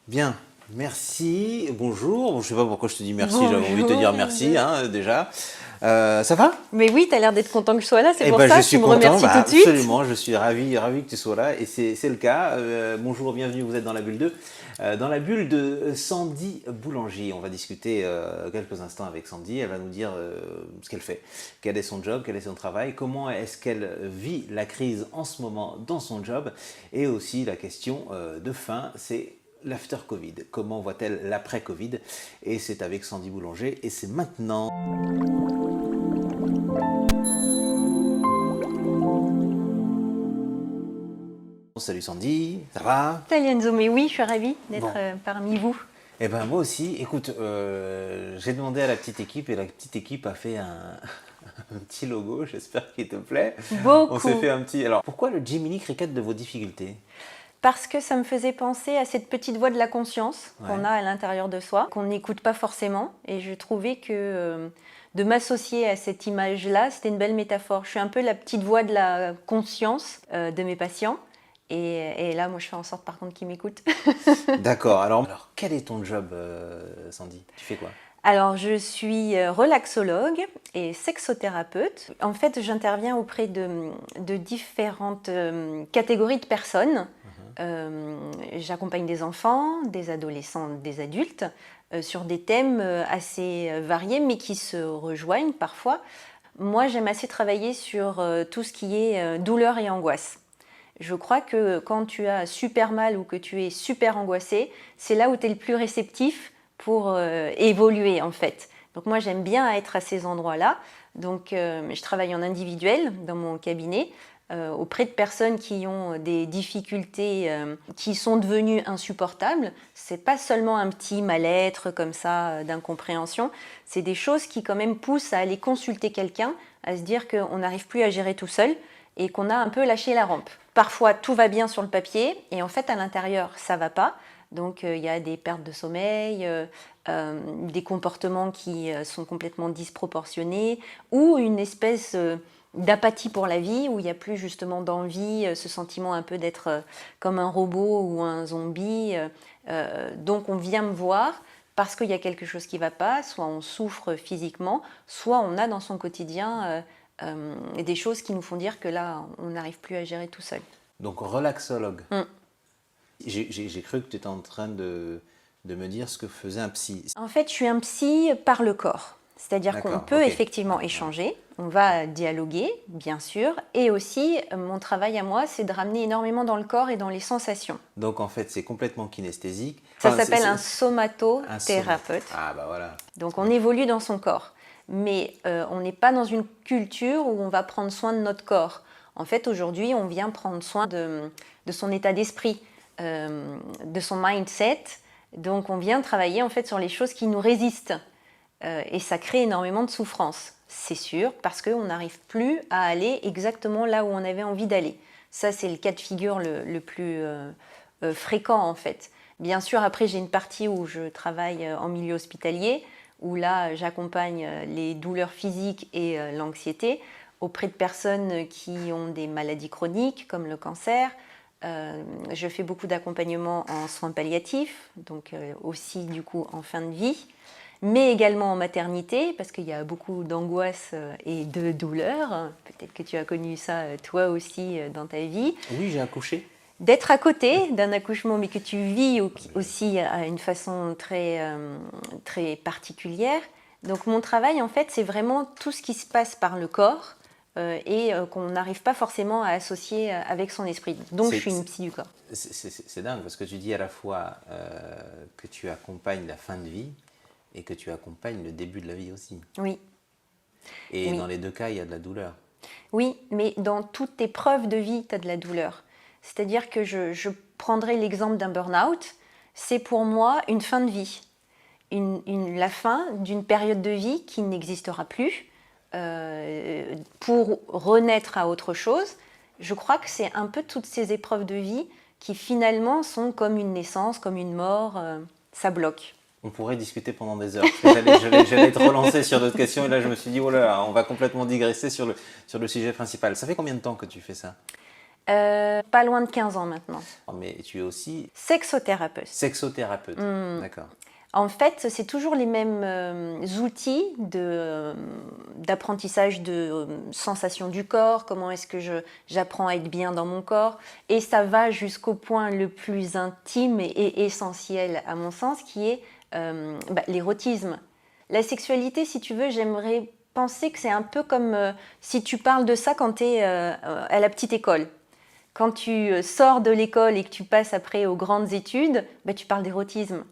Bien, merci, bonjour. Bon, je sais pas pourquoi je te dis merci, j'avais envie de te Bonjour. dire merci déjà. Ça va? Mais oui, tu as l'air d'être content que je sois là, c'est Eh pour ben, ça je que tu suis me content, remercies tout de suite. absolument, je suis ravi que tu sois là et c'est le cas. Bonjour, bienvenue, vous êtes dans la bulle 2. Dans la bulle de Sandy Boulanger, on va discuter quelques instants avec Sandy, elle va nous dire ce qu'elle fait, quel est son job, quel est son travail, comment est-ce qu'elle vit la crise en ce moment dans son job et aussi la question de fin, c'est l'after-Covid, comment voit-elle l'après-Covid? Et c'est avec Sandy Boulanger et c'est maintenant. Salut Sandy, ça va? Salut Enzo, mais oui, je suis ravie d'être Bon. parmi vous. Eh ben moi aussi, écoute, j'ai demandé à la petite équipe et la petite équipe a fait un petit logo, j'espère qu'il te plaît. On s'est Beaucoup. fait un petit... Alors, pourquoi le Jiminy Cricket de vos difficultés? Parce que ça me faisait penser à cette petite voix de la conscience qu'on Ouais. a à l'intérieur de soi, qu'on n'écoute pas forcément. Et je trouvais que de m'associer à cette image-là, c'était une belle métaphore. Je suis un peu la petite voix de la conscience de mes patients. Et là, moi, je fais en sorte, par contre, qu'ils m'écoutent. D'accord, alors quel est ton job, Sandy? Tu fais quoi? Alors, je suis relaxologue et sexothérapeute. En fait, j'interviens auprès de différentes catégories de personnes. J'accompagne des enfants, des adolescents, des adultes sur des thèmes assez variés, mais qui se rejoignent parfois. Moi, j'aime assez travailler sur tout ce qui est douleur et angoisse. Je crois que quand tu as super mal ou que tu es super angoissé, c'est là où tu es le plus réceptif pour évoluer en fait. Donc moi j'aime bien être à ces endroits-là. Donc je travaille en individuel dans mon cabinet auprès de personnes qui ont des difficultés qui sont devenues insupportables. C'est pas seulement un petit mal-être comme ça d'incompréhension, c'est des choses qui quand même poussent à aller consulter quelqu'un, à se dire qu'on n'arrive plus à gérer tout seul et qu'on a un peu lâché la rampe. Parfois tout va bien sur le papier et en fait à l'intérieur ça va pas. Donc il y a des pertes de sommeil, des comportements qui sont complètement disproportionnés ou une espèce d'apathie pour la vie où il n'y a plus justement d'envie, ce sentiment un peu d'être comme un robot ou un zombie. Donc on vient me voir parce qu'il y a quelque chose qui ne va pas, soit on souffre physiquement, soit on a dans son quotidien des choses qui nous font dire que là on n'arrive plus à gérer tout seul. Donc relaxologue. J'ai cru que tu étais en train de me dire ce que faisait un psy. En fait, je suis un psy par le corps. C'est-à-dire qu'on D'accord, peut ok. effectivement échanger, on va dialoguer, bien sûr, et aussi mon travail à moi, c'est de ramener énormément dans le corps et dans les sensations. Donc en fait, c'est complètement kinesthésique. Ça Enfin, s'appelle un un somatothérapeute. Ah bah voilà. Donc on évolue dans son corps. Mais on n'est pas dans une culture où on va prendre soin de notre corps. En fait, aujourd'hui, on vient prendre soin de son état d'esprit, de son mindset. Donc on vient travailler en fait sur les choses qui nous résistent. Et ça crée énormément de souffrance, c'est sûr, parce qu'on n'arrive plus à aller exactement là où on avait envie d'aller. Ça, c'est le cas de figure le plus fréquent en fait. Bien sûr, après, j'ai une partie où je travaille en milieu hospitalier, où là, j'accompagne les douleurs physiques et l'anxiété auprès de personnes qui ont des maladies chroniques, comme le cancer. Je fais beaucoup d'accompagnement en soins palliatifs, donc aussi du coup en fin de vie, mais également en maternité, parce qu'il y a beaucoup d'angoisse et de douleur. Peut-être que tu as connu ça toi aussi dans ta vie. Oui, j'ai accouché. D'être à côté d'un accouchement, mais que tu vis aussi à une façon très, très particulière. Donc mon travail, en fait, c'est vraiment tout ce qui se passe par le corps et qu'on n'arrive pas forcément à associer avec son esprit. Donc je suis une psy du corps. C'est dingue parce que tu dis à la fois que tu accompagnes la fin de vie et que tu accompagnes le début de la vie aussi. Oui. Et Oui. dans les deux cas, il y a de la douleur. Oui, mais dans toutes tes preuves de vie, tu as de la douleur. C'est-à-dire que je prendrai l'exemple d'un burn-out. C'est pour moi une fin de vie. La fin d'une période de vie qui n'existera plus pour renaître à autre chose. Je crois que c'est un peu toutes ces épreuves de vie qui finalement sont comme une naissance, comme une mort. Ça bloque. On pourrait discuter pendant des heures. J'allais te relancer sur d'autres questions et là je me suis dit, oh là là, on va complètement digresser sur le sujet principal. Ça fait combien de temps que tu fais ça? Pas loin de 15 ans maintenant. Mais tu es aussi Sexothérapeute. sexothérapeute. D'accord. En fait, c'est toujours les mêmes outils d'apprentissage de sensations du corps, comment est-ce que j'apprends à être bien dans mon corps. Et ça va jusqu'au point le plus intime et essentiel, à mon sens, qui est l'érotisme. La sexualité, si tu veux, j'aimerais penser que c'est un peu comme si tu parles de ça quand tu es à la petite école. Quand tu sors de l'école et que tu passes après aux grandes études, tu parles d'érotisme.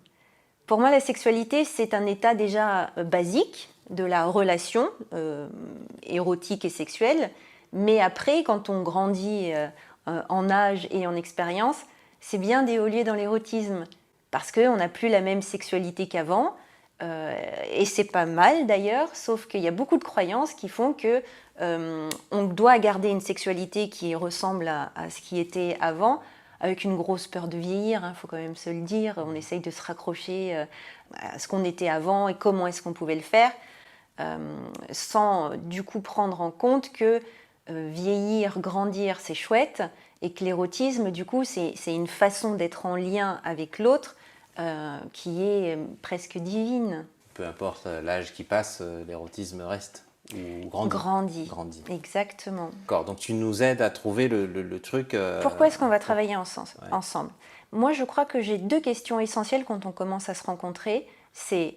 Pour moi, la sexualité, c'est un état déjà basique de la relation érotique et sexuelle. Mais après, quand on grandit en âge et en expérience, c'est bien d'évoluer dans l'érotisme. Parce qu'on n'a plus la même sexualité qu'avant. Et c'est pas mal d'ailleurs, sauf qu'il y a beaucoup de croyances qui font que on doit garder une sexualité qui ressemble à ce qui était avant, avec une grosse peur de vieillir, faut quand même se le dire. On essaye de se raccrocher à ce qu'on était avant et comment est-ce qu'on pouvait le faire, sans du coup prendre en compte que vieillir, grandir, c'est chouette, et que l'érotisme, du coup, c'est une façon d'être en lien avec l'autre qui est presque divine. Peu importe l'âge qui passe, l'érotisme reste ou grandit. Grandit. Exactement. D'accord, donc tu nous aides à trouver le truc. Pourquoi est-ce qu'on va travailler ensemble? Moi, je crois que j'ai 2 questions essentielles quand on commence à se rencontrer. C'est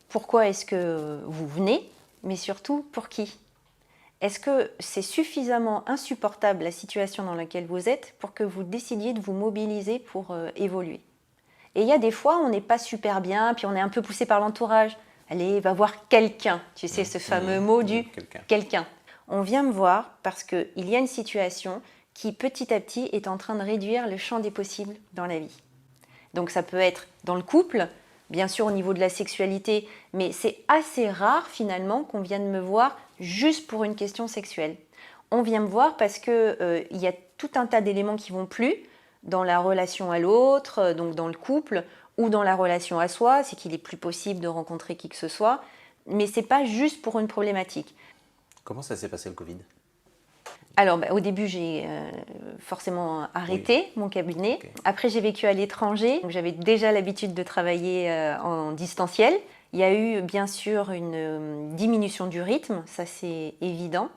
pourquoi est-ce que vous venez, mais surtout pour qui? Est-ce que c'est suffisamment insupportable la situation dans laquelle vous êtes pour que vous décidiez de vous mobiliser pour évoluer? Et il y a des fois, on n'est pas super bien, puis on est un peu poussé par l'entourage. Allez, va voir quelqu'un. Tu sais, ce fameux mot du quelqu'un. On vient me voir parce qu'il y a une situation qui, petit à petit, est en train de réduire le champ des possibles dans la vie. Donc ça peut être dans le couple, bien sûr au niveau de la sexualité, mais c'est assez rare finalement qu'on vienne me voir juste pour une question sexuelle. On vient me voir parce qu'il y a tout un tas d'éléments qui vont plus dans la relation à l'autre, donc dans le couple, ou dans la relation à soi, c'est qu'il est plus possible de rencontrer qui que ce soit, mais c'est pas juste pour une problématique. Comment ça s'est passé le Covid? Alors, au début, j'ai forcément arrêté mon cabinet. Okay. Après, j'ai vécu à l'étranger, donc j'avais déjà l'habitude de travailler en distanciel. Il y a eu bien sûr une diminution du rythme, ça c'est évident.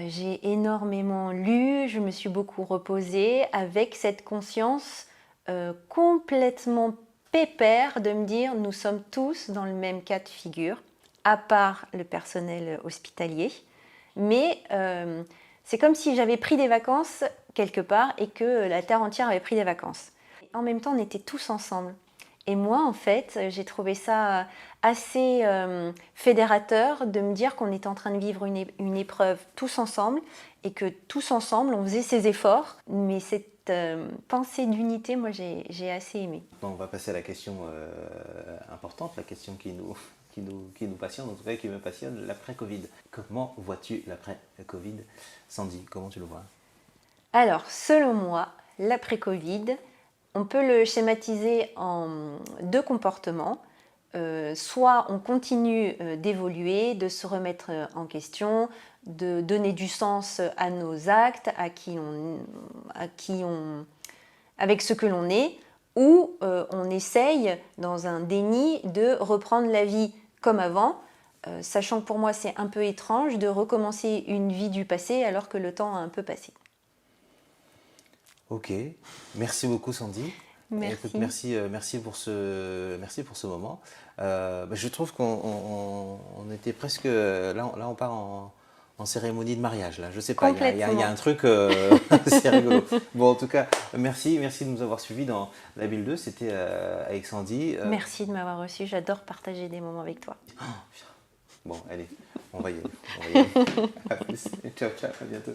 J'ai énormément lu, je me suis beaucoup reposée avec cette conscience complètement pépère de me dire nous sommes tous dans le même cas de figure, à part le personnel hospitalier. Mais c'est comme si j'avais pris des vacances quelque part et que la terre entière avait pris des vacances. En même temps, on était tous ensemble. Et moi, en fait, j'ai trouvé ça assez fédérateur de me dire qu'on était en train de vivre une épreuve tous ensemble et que tous ensemble, on faisait ces efforts. Mais cette pensée d'unité, moi, j'ai assez aimé. On va passer à la question importante, la question qui nous passionne, en tout cas qui me passionne, l'après-Covid. Comment vois-tu l'après-Covid, Sandy? Comment tu le vois? Alors, selon moi, l'après-Covid, on peut le schématiser en 2 comportements. Soit on continue d'évoluer, de se remettre en question, de donner du sens à nos actes, avec ce que l'on est, ou on essaye, dans un déni, de reprendre la vie comme avant, sachant que pour moi c'est un peu étrange de recommencer une vie du passé alors que le temps a un peu passé. Ok, merci beaucoup Sandy. Merci. Écoute, merci pour ce moment. Je trouve qu'on était presque... Là, on part en cérémonie de mariage. Là. Je sais pas, il y a un truc... c'est rigolo. Bon, en tout cas, merci de nous avoir suivis dans la Bulle 2. C'était avec Sandy. Merci de m'avoir reçu. J'adore partager des moments avec toi. Bon, allez, on va y aller. À plus. Ciao, à bientôt.